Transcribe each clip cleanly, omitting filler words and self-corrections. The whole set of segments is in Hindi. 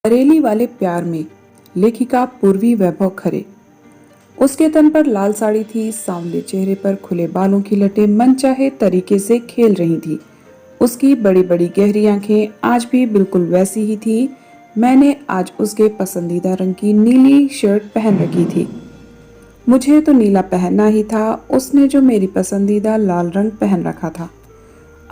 बरेली वाले प्यार में लेखिका पूर्वी वैभव खरे। उसके तन पर लाल साड़ी थी, सांवले चेहरे पर खुले बालों की लटें मनचाहे तरीके से खेल रही थी। उसकी बड़ी बड़ी गहरी आंखें आज भी बिल्कुल वैसी ही थी। मैंने आज उसके पसंदीदा रंग की नीली शर्ट पहन रखी थी। मुझे तो नीला पहनना ही था, उसने जो मेरी पसंदीदा लाल रंग पहन रखा था।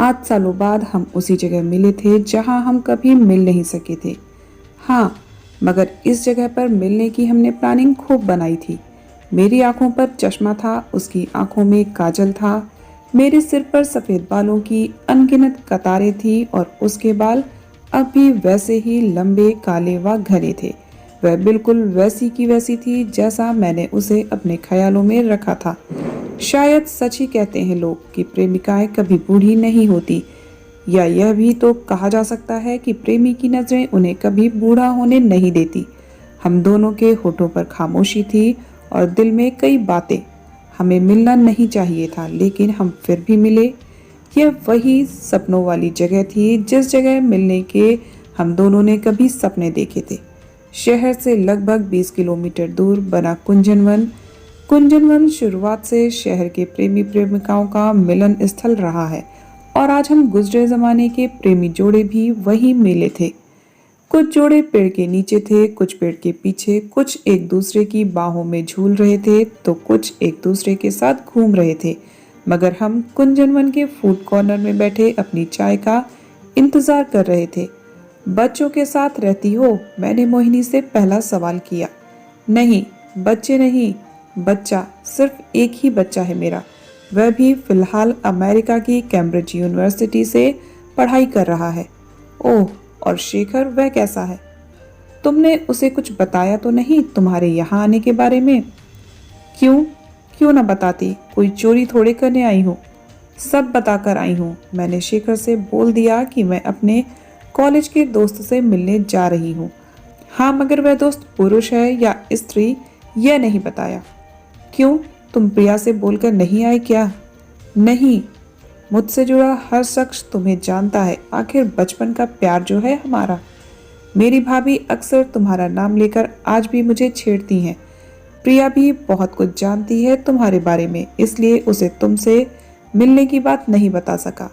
8 सालों बाद हम उसी जगह मिले थे जहां हम कभी मिल नहीं सके थे। हाँ, मगर इस जगह पर मिलने की हमने प्लानिंग खूब बनाई थी। मेरी आंखों पर चश्मा था, उसकी आंखों में काजल था। मेरे सिर पर सफेद बालों की अनगिनत कतारें थी और उसके बाल अब भी वैसे ही लंबे, काले व घने थे। वह बिल्कुल वैसी की वैसी थी जैसा मैंने उसे अपने ख्यालों में रखा था। शायद सच ही कहते हैं लोग कि प्रेमिकाएं कभी बूढ़ी नहीं होती, या यह भी तो कहा जा सकता है कि प्रेमी की नजरें उन्हें कभी बूढ़ा होने नहीं देती। हम दोनों के होठों पर खामोशी थी और दिल में कई बातें। हमें मिलना नहीं चाहिए था, लेकिन हम फिर भी मिले। यह वही सपनों वाली जगह थी जिस जगह मिलने के हम दोनों ने कभी सपने देखे थे। शहर से लगभग 20 किलोमीटर दूर बना कुंजनवन। कुंजनवन शुरुआत से शहर के प्रेमी प्रेमिकाओं का मिलन स्थल रहा है और आज हम गुजरे जमाने के प्रेमी जोड़े भी वहीं मिले थे। कुछ जोड़े पेड़ के नीचे थे, कुछ पेड़ के पीछे, कुछ एक दूसरे की बाहों में झूल रहे थे तो कुछ एक दूसरे के साथ घूम रहे थे। मगर हम कुंजनवन के फूड कॉर्नर में बैठे अपनी चाय का इंतजार कर रहे थे। बच्चों के साथ रहती हो? मैंने मोहिनी से पहला सवाल किया। नहीं, बच्चे नहीं, बच्चा, सिर्फ एक ही बच्चा है मेरा। वह भी फिलहाल अमेरिका की कैम्ब्रिज यूनिवर्सिटी से पढ़ाई कर रहा है। ओह, और शेखर, वह कैसा है? तुमने उसे कुछ बताया तो नहीं तुम्हारे यहाँ आने के बारे में? क्यों क्यों ना बताती, कोई चोरी थोड़े करने आई हूँ। सब बताकर आई हूँ। मैंने शेखर से बोल दिया कि मैं अपने कॉलेज के दोस्त से मिलने जा रही हूँ। हाँ, मगर वह दोस्त पुरुष है या स्त्री यह नहीं बताया। क्यों, तुम प्रिया से बोलकर नहीं आए क्या? नहीं, मुझसे जुड़ा हर शख्स तुम्हें जानता है। आखिर बचपन का प्यार जो है हमारा। मेरी भाभी अक्सर तुम्हारा नाम लेकर आज भी मुझे छेड़ती हैं। प्रिया भी बहुत कुछ जानती है तुम्हारे बारे में, इसलिए उसे तुमसे मिलने की बात नहीं बता सका।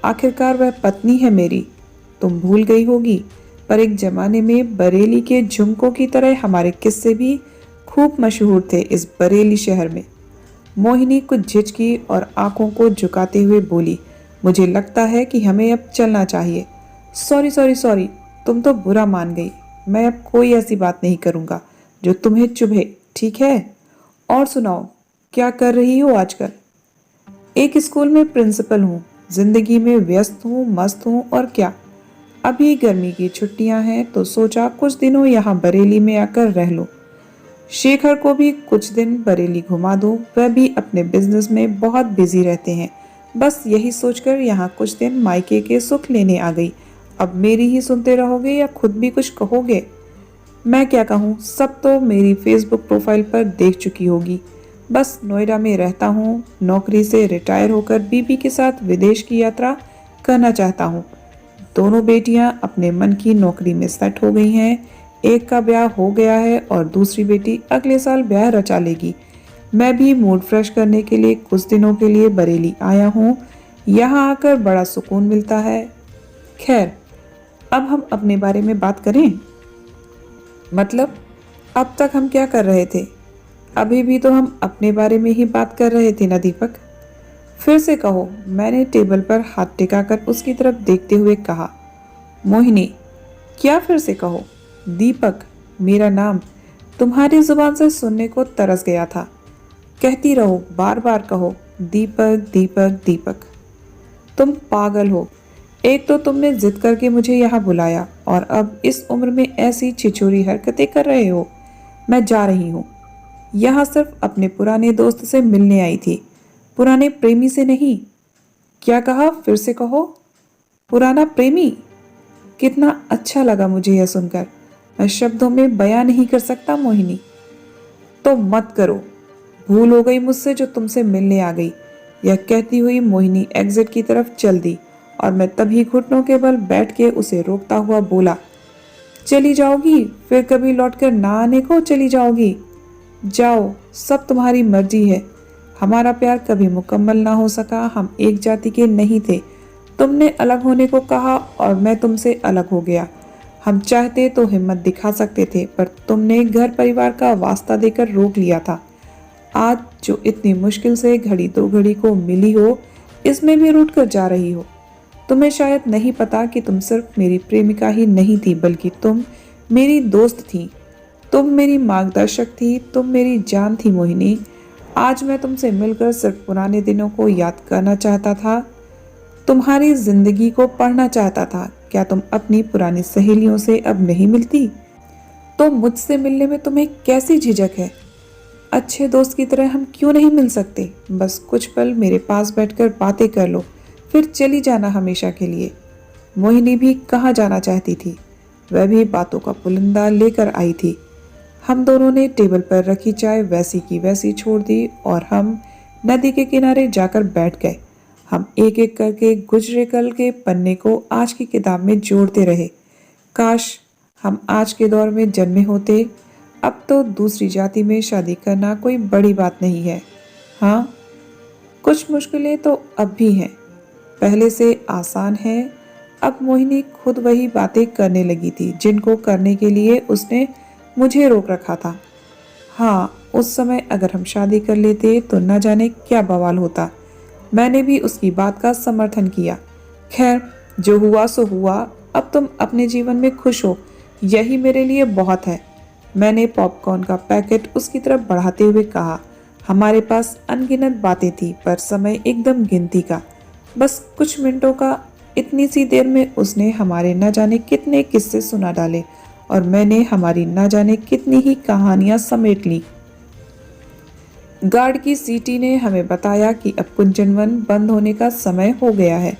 आखिरकार वह पत्नी है मेरी, तुम भूल गई होगी। पर एक जमाने में बरेली के झुमकों की तरह हमारे किस्से भी खूब मशहूर थे इस बरेली शहर में। मोहिनी कुछ झिझकी और आंखों को झुकाते हुए बोली, मुझे लगता है कि हमें अब चलना चाहिए। सॉरी सॉरी सॉरी, तुम तो बुरा मान गई। मैं अब कोई ऐसी बात नहीं करूंगा जो तुम्हें चुभे, ठीक है? और सुनाओ, क्या कर रही हो आजकल? एक स्कूल में प्रिंसिपल हूँ, जिंदगी में व्यस्त हूँ, मस्त हूँ, और क्या। अभी गर्मी की छुट्टियां हैं तो सोचा कुछ दिनों यहाँ बरेली में आकर रह लो। शेखर को भी कुछ दिन बरेली घुमा दूं, वह भी अपने बिजनेस में बहुत बिजी रहते हैं। बस यही सोचकर यहाँ कुछ दिन मायके के सुख लेने आ गई। अब मेरी ही सुनते रहोगे या खुद भी कुछ कहोगे? मैं क्या कहूँ, सब तो मेरी फेसबुक प्रोफाइल पर देख चुकी होगी। बस नोएडा में रहता हूँ, नौकरी से रिटायर होकर बीबी के साथ विदेश की यात्रा करना चाहता हूँ। दोनों बेटियां अपने मन की नौकरी में सेट हो गई हैं। एक का ब्याह हो गया है और दूसरी बेटी अगले साल ब्याह रचा लेगी। मैं भी मूड फ्रेश करने के लिए कुछ दिनों के लिए बरेली आया हूँ। यहाँ आकर बड़ा सुकून मिलता है। खैर, अब हम अपने बारे में बात करें। मतलब, अब तक हम क्या कर रहे थे? अभी भी तो हम अपने बारे में ही बात कर रहे थे ना दीपक। फिर से कहो, मैंने टेबल पर हाथ टिकाकर उसकी तरफ देखते हुए कहा। मोहिनी, क्या फिर से कहो? दीपक, मेरा नाम तुम्हारी जुबान से सुनने को तरस गया था। कहती रहो, बार बार कहो, दीपक दीपक दीपक। तुम पागल हो। एक तो तुमने जिद करके मुझे यहाँ बुलाया और अब इस उम्र में ऐसी छिछोरी हरकतें कर रहे हो। मैं जा रही हूँ। यहाँ सिर्फ अपने पुराने दोस्त से मिलने आई थी, पुराने प्रेमी से नहीं। क्या कहा, फिर से कहो। पुराना प्रेमी? कितना अच्छा लगा मुझे यह सुनकर। मैं शब्दों में बयां नहीं कर सकता मोहिनी। तो मत करो, भूल हो गई मुझसे जो तुमसे मिलने आ गई। यह कहती हुई मोहिनी एग्जिट की तरफ चल दी और मैं तभी घुटनों के बल बैठ के उसे रोकता हुआ बोला, चली जाओगी, फिर कभी लौटकर ना आने को चली जाओगी? जाओ, सब तुम्हारी मर्जी है। हमारा प्यार कभी मुकम्मल ना हो सका, हम एक जाति के नहीं थे। तुमने अलग होने को कहा और मैं तुमसे अलग हो गया। हम चाहते तो हिम्मत दिखा सकते थे, पर तुमने घर परिवार का वास्ता देकर रोक लिया था। आज जो इतनी मुश्किल से घड़ी दो घड़ी को मिली हो, इसमें भी रूठ कर जा रही हो। तुम्हें शायद नहीं पता कि तुम सिर्फ मेरी प्रेमिका ही नहीं थी, बल्कि तुम मेरी दोस्त थी। तुम मेरी मार्गदर्शक थी, तुम मेरी जान थी मोहिनी। आज मैं तुमसे मिलकर सिर्फ पुराने दिनों को याद करना चाहता था, तुम्हारी जिंदगी को पढ़ना चाहता था। क्या तुम अपनी पुरानी सहेलियों से अब नहीं मिलती? तो मुझसे मिलने में तुम्हें कैसी झिझक है? अच्छे दोस्त की तरह हम क्यों नहीं मिल सकते? बस कुछ पल मेरे पास बैठकर बातें कर लो, फिर चली जाना हमेशा के लिए। मोहिनी भी कहाँ जाना चाहती थी, वह भी बातों का पुलिंदा लेकर आई थी। हम दोनों ने टेबल पर रखी चाय वैसी की वैसी छोड़ दी और हम नदी के किनारे जाकर बैठ गए। हम एक एक करके गुजरे कल के पन्ने को आज की किताब में जोड़ते रहे। काश हम आज के दौर में जन्मे होते। अब तो दूसरी जाति में शादी करना कोई बड़ी बात नहीं है। हाँ, कुछ मुश्किलें तो अब भी हैं, पहले से आसान है। अब मोहिनी खुद वही बातें करने लगी थी जिनको करने के लिए उसने मुझे रोक रखा था। हाँ, उस समय अगर हम शादी कर लेते तो न जाने क्या बवाल होता। मैंने भी उसकी बात का समर्थन किया। खैर, जो हुआ सो हुआ। अब तुम अपने जीवन में खुश हो, यही मेरे लिए बहुत है। मैंने पॉपकॉर्न का पैकेट उसकी तरफ बढ़ाते हुए कहा। हमारे पास अनगिनत बातें थी, पर समय एकदम गिनती का, बस कुछ मिनटों का। इतनी सी देर में उसने हमारे न जाने कितने किस्से सुना डाले और मैंने हमारी न जाने कितनी ही कहानियां समेट ली। गार्ड की सीटी ने हमें बताया कि अब कुंजनवन बंद होने का समय हो गया है।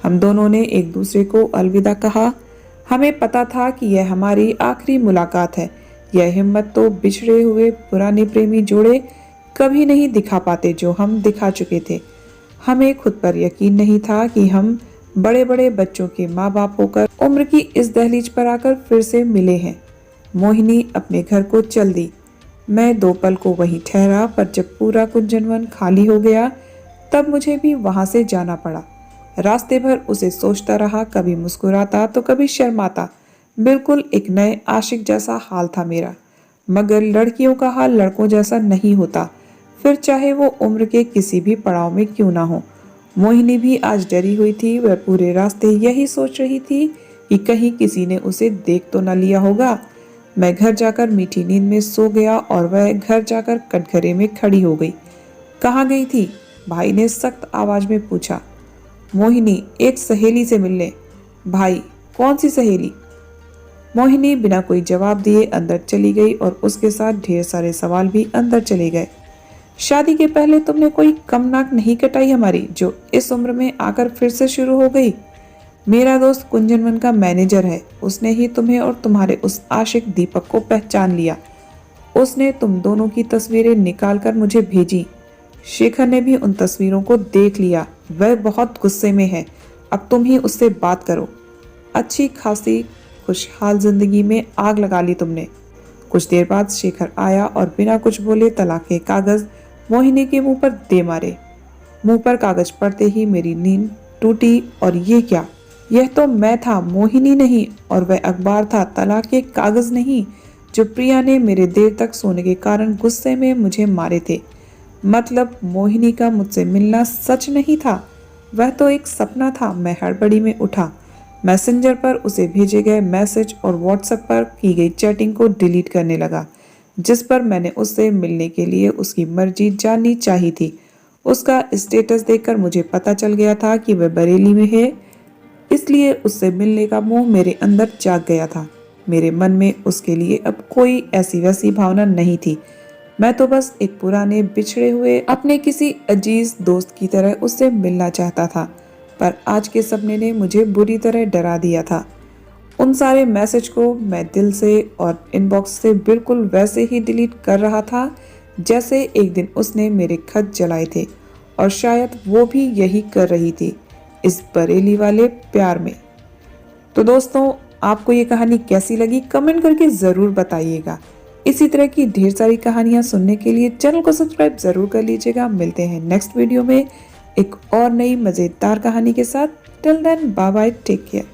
हम दोनों ने एक दूसरे को अलविदा कहा। हमें पता था कि यह हमारी आखिरी मुलाकात है। यह हिम्मत तो बिछड़े हुए पुराने प्रेमी जोड़े कभी नहीं दिखा पाते जो हम दिखा चुके थे। हमें खुद पर यकीन नहीं था कि हम बड़े बड़े बच्चों के माँ बाप होकर उम्र की इस दहलीज पर आकर फिर से मिले हैं। मोहिनी अपने घर को चल दी। मैं 2 पल को वहीं ठहरा, पर जब पूरा कुंजनवन खाली हो गया तब मुझे भी वहां से जाना पड़ा। रास्ते भर उसे सोचता रहा, कभी मुस्कुराता तो कभी शर्माता। बिल्कुल एक नए आशिक जैसा हाल था मेरा। मगर लड़कियों का हाल लड़कों जैसा नहीं होता, फिर चाहे वो उम्र के किसी भी पड़ाव में क्यों ना हो। मोहिनी भी आज डरी हुई थी। वह पूरे रास्ते यही सोच रही थी कि कहीं किसी ने उसे देख तो न लिया होगा। मैं घर जाकर मीठी नींद में सो गया और वह घर जाकर कटघरे में खड़ी हो गई। कहाँ गई थी? भाई ने सख्त आवाज में पूछा। मोहिनी, एक सहेली से मिलने। भाई, कौन सी सहेली? मोहिनी बिना कोई जवाब दिए अंदर चली गई और उसके साथ ढेर सारे सवाल भी अंदर चले गए। शादी के पहले तुमने कोई कम नाक नहीं कटाई हमारी, जो इस उम्र में आकर फिर से शुरू हो गई। मेरा दोस्त कुंजनवन का मैनेजर है, उसने ही तुम्हें और तुम्हारे उस आशिक दीपक को पहचान लिया। उसने तुम दोनों की तस्वीरें निकाल कर मुझे भेजी। शेखर ने भी उन तस्वीरों को देख लिया। वह बहुत गुस्से में है। अब तुम ही उससे बात करो। अच्छी खासी खुशहाल जिंदगी में आग लगा ली तुमने। कुछ देर बाद शेखर आया और बिना कुछ बोले तलाक के कागज मोहिनी के मुंह पर दे मारे। मुंह पर कागज पड़ते ही मेरी नींद टूटी। और ये क्या? यह तो मैं था, मोहिनी नहीं। और वह अखबार था, तलाक के कागज नहीं, जो प्रिया ने मेरे देर तक सोने के कारण गुस्से में मुझे मारे थे। मतलब मोहिनी का मुझसे मिलना सच नहीं था, वह तो एक सपना था। मैं हड़बड़ी में उठा, मैसेंजर पर उसे भेजे गए मैसेज और व्हाट्सएप पर की गई चैटिंग को डिलीट करने लगा, जिस पर मैंने उससे मिलने के लिए उसकी मर्जी जाननी चाहिए थी। उसका स्टेटस देखकर मुझे पता चल गया था कि वह बरेली में है, इसलिए उससे मिलने का मोह मेरे अंदर जाग गया था। मेरे मन में उसके लिए अब कोई ऐसी वैसी भावना नहीं थी। मैं तो बस एक पुराने बिछड़े हुए अपने किसी अजीज दोस्त की तरह उससे मिलना चाहता था। पर आज के सपने ने मुझे बुरी तरह डरा दिया था। उन सारे मैसेज को मैं दिल से और इनबॉक्स से बिल्कुल वैसे ही डिलीट कर रहा था जैसे एक दिन उसने मेरे खत जलाए थे, और शायद वो भी यही कर रही थी इस बरेली वाले प्यार में। तो दोस्तों, आपको ये कहानी कैसी लगी कमेंट करके ज़रूर बताइएगा। इसी तरह की ढेर सारी कहानियां सुनने के लिए चैनल को सब्सक्राइब ज़रूर कर लीजिएगा। मिलते हैं नेक्स्ट वीडियो में एक और नई मज़ेदार कहानी के साथ। Till then bye bye, take care.